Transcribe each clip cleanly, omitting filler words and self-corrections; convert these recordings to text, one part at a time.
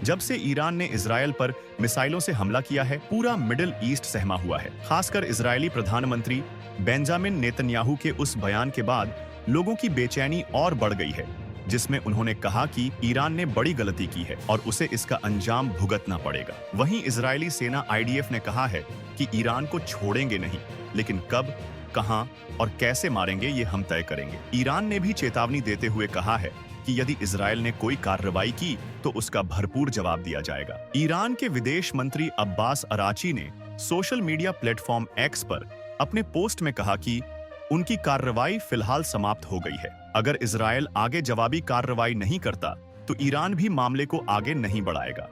जब से ईरान ने इजरायल पर मिसाइलों से हमला किया है, पूरा मिडिल ईस्ट सहमा हुआ है। खासकर इजरायली प्रधानमंत्री बेंजामिन नेतन्याहू के उस बयान के बाद लोगों की बेचैनी और बढ़ गई है, जिसमें उन्होंने कहा कि ईरान ने बड़ी गलती की है और उसे इसका अंजाम भुगतना पड़ेगा। वहीं इजरायली सेना IDF ने कहा है कि ईरान को छोड़ेंगे नहीं, लेकिन कब, कहां और कैसे मारेंगे ये हम तय करेंगे। ईरान ने भी चेतावनी देते हुए कहा है कि यदि इजरायल ने कोई कार्रवाई की तो उसका भरपूर जवाब दिया जाएगा। ईरान के विदेश मंत्री अब्बास अराची ने सोशल मीडिया प्लेटफॉर्म X पर अपने पोस्ट में कहा कि उनकी कार्रवाई फिलहाल समाप्त हो गई है। अगर इजरायल आगे जवाबी कार्रवाई नहीं करता तो ईरान भी मामले को आगे नहीं बढ़ाएगा।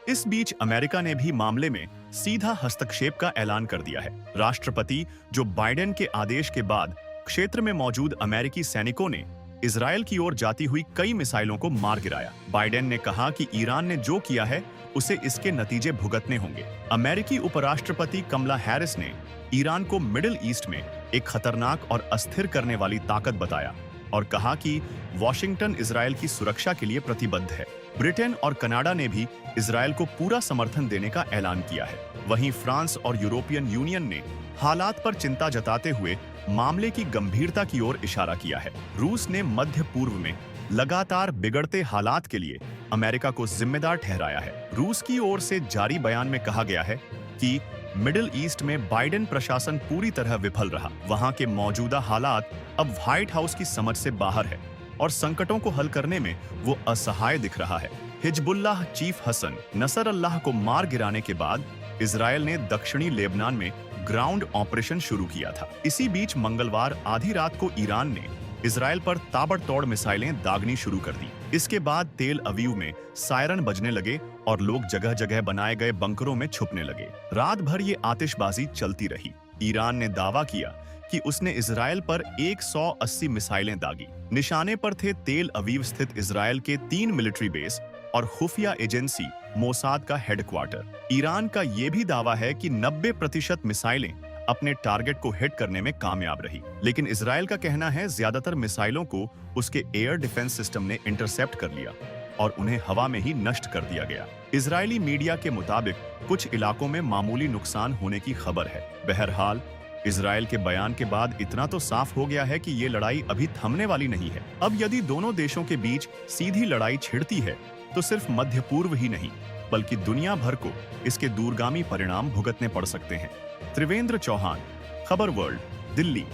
इस बीच अमेरिका ने भी मामले में सीधा हस्तक्षेप का ऐलान कर दिया है। राष्ट्रपति जो बाइडेन के आदेश के बाद क्षेत्र में मौजूद अमेरिकी सैनिकों ने इजरायल की ओर जाती हुई कई मिसाइलों को मार गिराया। बाइडेन ने कहा कि ईरान ने जो किया है उसे इसके नतीजे भुगतने होंगे। अमेरिकी उपराष्ट्रपति कमला हैरिस ने ईरान को मिडिल ईस्ट में एक खतरनाक और अस्थिर करने वाली ताकत बताया और कहा कि वॉशिंगटन इजरायल की सुरक्षा के लिए प्रतिबद्ध है। ब्रिटेन और कनाडा ने भी इजरायल को पूरा समर्थन देने का ऐलान किया है। वहीं फ्रांस और यूरोपियन यूनियन ने हालात पर चिंता जताते हुए मामले की गंभीरता की ओर इशारा किया है। रूस ने मध्य पूर्व में लगातार बिगड़ते हालात के लिए अमेरिका को जिम्मेदार ठहराया है। रूस की ओर से जारी बयान में कहा गया है कि मिडिल ईस्ट में बाइडेन प्रशासन पूरी तरह विफल रहा। वहां के मौजूदा हालात अब व्हाइट हाउस की समझ से बाहर है और संकटों को हल करने में वो असहाय दिख रहा है। हिजबुल्लाह चीफ हसन नसरअल्लाह को मार गिराने के बाद इजरायल ने दक्षिणी लेबनान में ग्राउंड ऑपरेशन शुरू किया था। इसी बीच मंगलवार आधी रात को ईरान ने इजरायल पर ताबड़तोड़ मिसाइलें दागनी शुरू कर दी। इसके बाद तेल अवीव में सायरन बजने लगे और लोग जगह जगह बनाए गए बंकरों में छुपने लगे। रात भर ये आतिशबाजी चलती रही। ईरान ने दावा किया कि उसने इजरायल पर 180 मिसाइलें दागी। निशाने पर थे तेल अवीव स्थित इजरायल के 3 मिलिट्री बेस और खुफिया एजेंसी मोसाद का हेडक्वार्टर। ईरान का यह भी दावा है कि 90% मिसाइलें अपने टारगेट को हिट करने में कामयाब रही, लेकिन इजरायल का कहना है ज्यादातर मिसाइलों को उसके एयर डिफेंस सिस्टम ने इंटरसेप्ट कर लिया और उन्हें हवा में ही नष्ट कर दिया गया। इजरायली मीडिया के मुताबिक कुछ इलाकों में मामूली नुकसान होने की खबर है। बहरहाल इजरायल के बयान के बाद इतना तो साफ हो गया है कि ये लड़ाई अभी थमने वाली नहीं है। अब यदि दोनों देशों के बीच सीधी लड़ाई छिड़ती है तो सिर्फ मध्य पूर्व ही नहीं बल्कि दुनिया भर को इसके दूरगामी परिणाम भुगतने पड़ सकते हैं। त्रिवेंद्र चौहान, खबर वर्ल्ड, दिल्ली।